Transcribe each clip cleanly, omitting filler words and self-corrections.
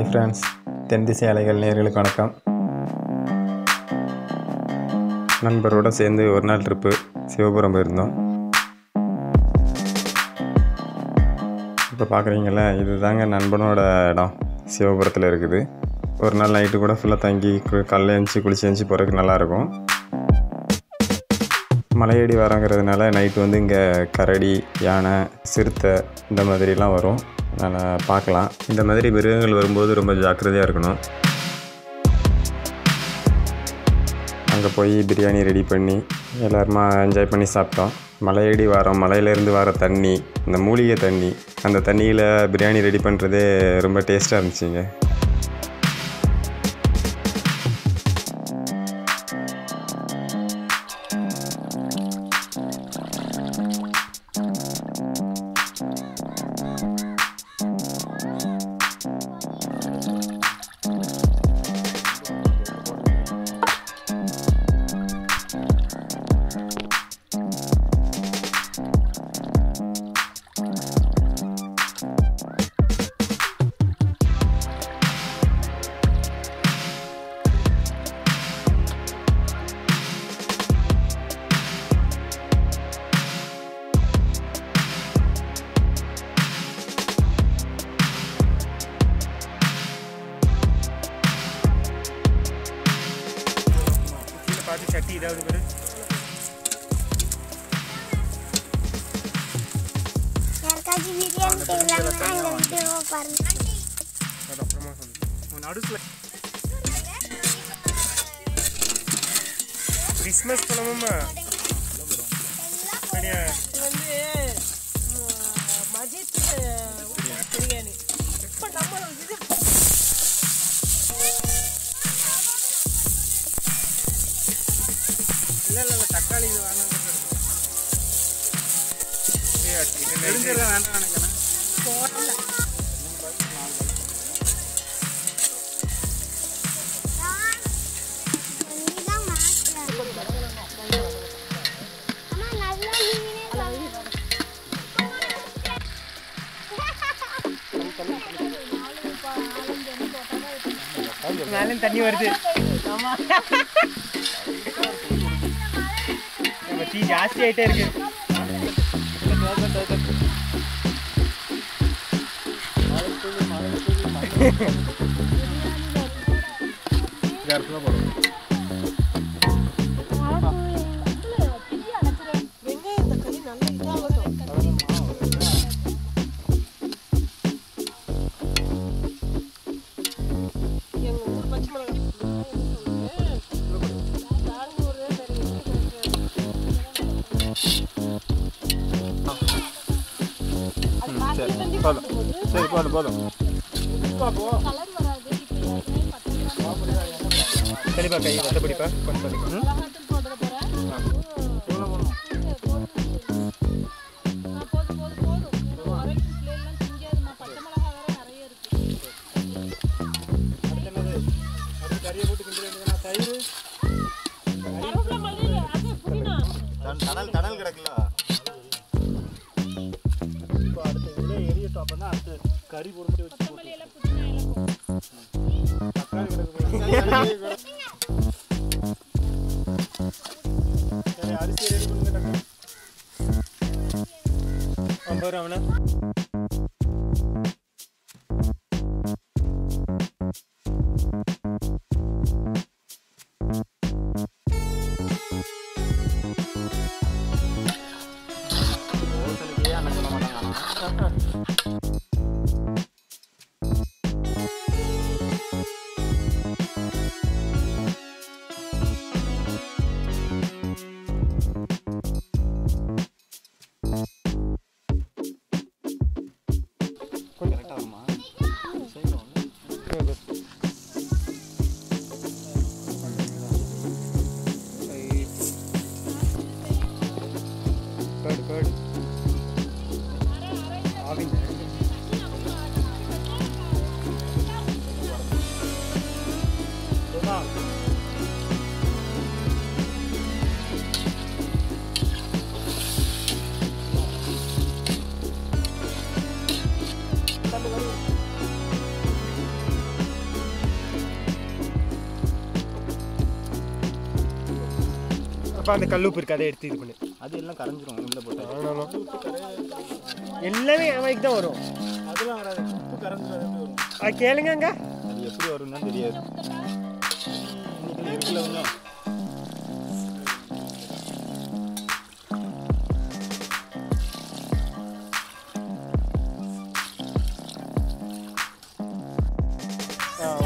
Hi friends, தென் திசை அலைகள் நேயர்களுக்கு வணக்கம். நண்பரோடு சேர்ந்து ஒரு நாள் ட்ரிப்பு சிவபுரம் போயிருந்தோம். இப்போ பார்க்குறீங்கள, இது தாங்க நண்பனோட இடம். சிவபுரத்தில் இருக்குது. ஒரு நாள் நைட்டு கூட ஃபுல்லாக தங்கி காலைல எழுந்துச்சி குளிச்சு எழுந்துச்சி போகிறதுக்கு நல்லாயிருக்கும். மலையடி வரங்கிறதுனால நைட்டு வந்து இங்கே கரடி, யானை, சிறுத்தை இந்த மாதிரிலாம் வரும். அதனால் பார்க்கலாம். இந்த மாதிரி மிருகங்கள் வரும்போது ரொம்ப ஜாக்கிரதையாக இருக்கணும். அங்கே போய் பிரியாணி ரெடி பண்ணி எல்லாருமா என்ஜாய் பண்ணி சாப்பிட்டோம். மலையடி வாரம், மலையிலேருந்து வர தண்ணி, இந்த மூலிகை தண்ணி, அந்த தண்ணியில் பிரியாணி ரெடி பண்ணுறதே ரொம்ப டேஸ்ட்டாக இருந்துச்சுங்க. சட்டி ஏதாவது கூட யாருக்காச்சும் பிரியாணி செய்யலாம்னா இந்த வீடியோவை பாருங்க. அப்புறமா சொல்லுங்க. நடுவில் கிறிஸ்மஸ் பழமுமா வந்து மஜித் பிரியாணி இப்போ நம்ம இது இல்லை தக்காளி இது வேணாம். நெடுஞ்செல்லாம் வேண்டாம் நினைக்கிறேன். போடல நீதான் மாஸ்டர். அம்மா நல்லா நீங்களே சொல்லுங்க. மேலே தண்ணி வருது. தீ ஜாஸ்தி ஆகிட்டே இருக்கு. வெங்காயம் தக்காளி நல்லா இதாகட்டும். எங்க ஊர் பச்சை மிளகாய் சரி, போதும். சரிப்பா, கை வந்து பிடிப்பா. கொஞ்சம் தணல் கிடக்குல. இப்போ அடுத்த இதில் எரியட்டும். அப்போ தான் அடுத்து கறி பொறுத்து வச்சு தக்காளி கிடக்கு. சரி, அரிசி ரெடி பண்ணுங்க. அவனை அண்ணன் சொல்ல மாட்டாங்க. அப்போ அந்த கல்லுப்பு இருக்கு, அதை எடுத்து இது பண்ணு. அது எல்லாம் கரைஞ்சிரும் உள்ளே போட்டு. எல்லாமே அவனுக்கு தான் வரும். அதெல்லாம் வராது, உப்பு கரைஞ்சிரும். எப்படி வரும்? அது கேளுங்க அங்க. அது எப்படி வரும்னு தான் தெரியாது. இன்னைக்கு இருக்குல்ல கொஞ்சம்.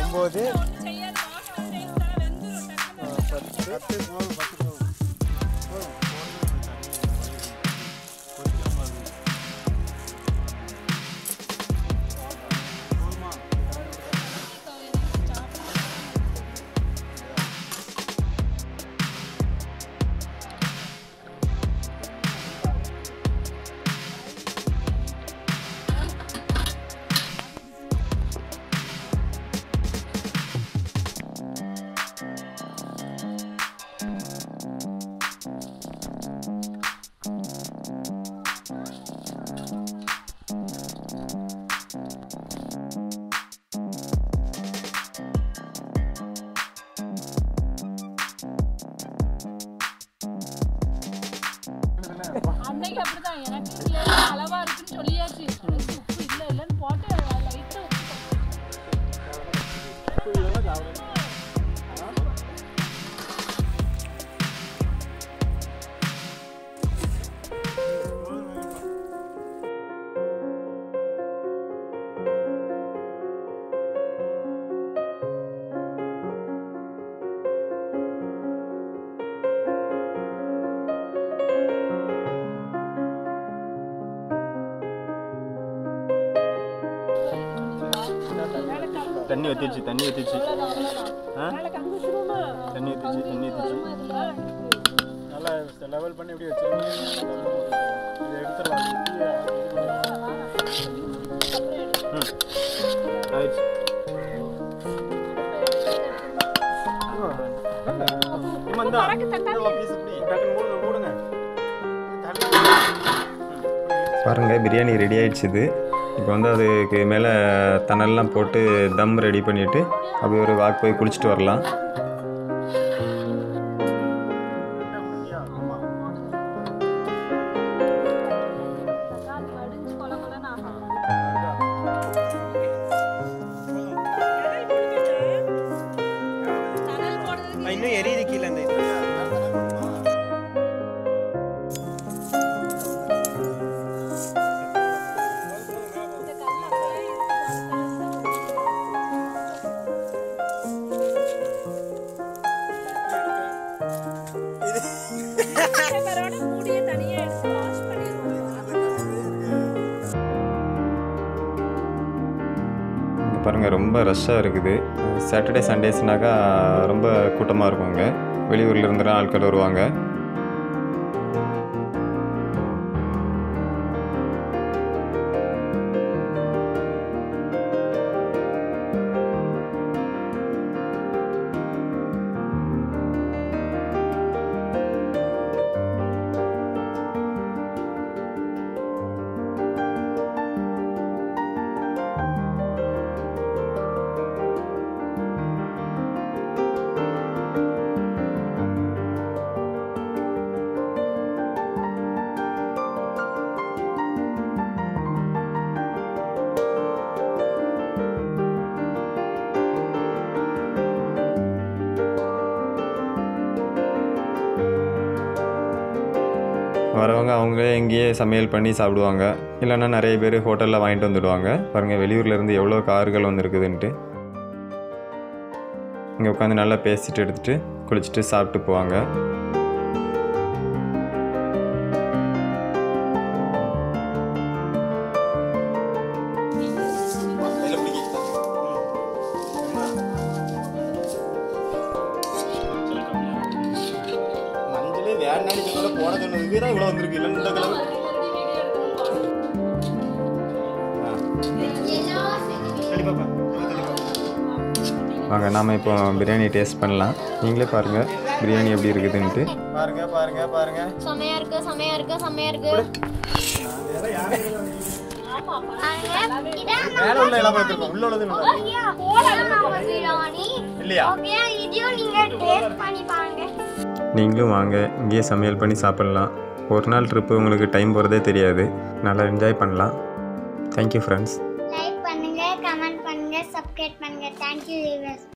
ஒம்பது அன்னைக்கு அப்படிதான் எனக்கு அளவா இருக்குன்னு சொல்லியாச்சு. உப்பு இல்லை இல்லைன்னு போட்டு லைட்டாக தண்ணி ஊற்றிச்சு, தண்ணி ஊற்றிச்சு, தண்ணி ஊற்றிச்சு, தண்ணி ஊற்றிச்சு. நல்லா லெவல் பண்ணி எப்படி வச்சுருக்கீங்க? இதை எடுத்துடலாம். ஆயிடுச்சு. பாருங்கள், பிரியாணி ரெடி ஆகிடுச்சுது. இப்போ வந்து அதுக்கு மேலே தணல்லாம் போட்டு தம் ரெடி பண்ணிவிட்டு அப்படி ஒரு வாக் போய் குளிச்சுட்டு வரலாம். இன்னும் எரியுது கீழே அந்த மூடியை தனியாக எடுத்து வாஷ் பண்ணிடுவோம். பாருங்கள், ரொம்ப ரஷ்ஷாக இருக்குது. சாட்டர்டே சண்டேஸ்னாக்கா ரொம்ப கூட்டமாக இருக்கும். அங்கே வெளியூரில் இருந்துலாம் ஆட்கள் வருவாங்க. வரவங்க அவங்களே எங்கேயே சமையல் பண்ணி சாப்பிடுவாங்க. இல்லைன்னா நிறைய பேர் ஹோட்டலில் வாங்கிட்டு வந்துடுவாங்க. பாருங்கள், வெளியூர்லேருந்து எவ்வளோ கார்கள் வந்துருக்குதுன்ட்டு. இங்கே உட்காந்து நல்லா பேசிட்டு எடுத்துகிட்டு குளிச்சுட்டு சாப்பிட்டு போவாங்க. மஞ்சள் வேற நாளைக்கு போட சொன்னதுக்கு தான் இவ்வளோ வந்துருக்கு. இல்லை இந்த கலர் வாங்க, நாம் இப்போ பிரியாணி டேஸ்ட் பண்ணலாம். நீங்களே பாருங்கள் பிரியாணி எப்படி இருக்குதுன்ட்டு. பாருங்க பாருங்க பாருங்க. செமையா இருக்கு, செமையா இருக்கு, செமையா இருக்கு. மேல உள்ள எல்லாம் பார்த்துருக்கோம், உள்ள உள்ளது பிரியாணி இல்லையா? ஓகே, இதையும் நீங்க டேஸ்ட் பண்ணி பாருங்க. நீங்களும் வாங்க, இங்கேயே சமையல் பண்ணி சாப்பிட்லாம். ஒரு நாள் ட்ரிப்பு உங்களுக்கு டைம் போகிறதே தெரியாது. நல்லா என்ஜாய் பண்ணலாம். Thank you friends. லைக் பண்ணுங்க, கமெண்ட் பண்ணுங்க, சப்ஸ்கிரைப் பண்ணுங்க. Thank you viewers.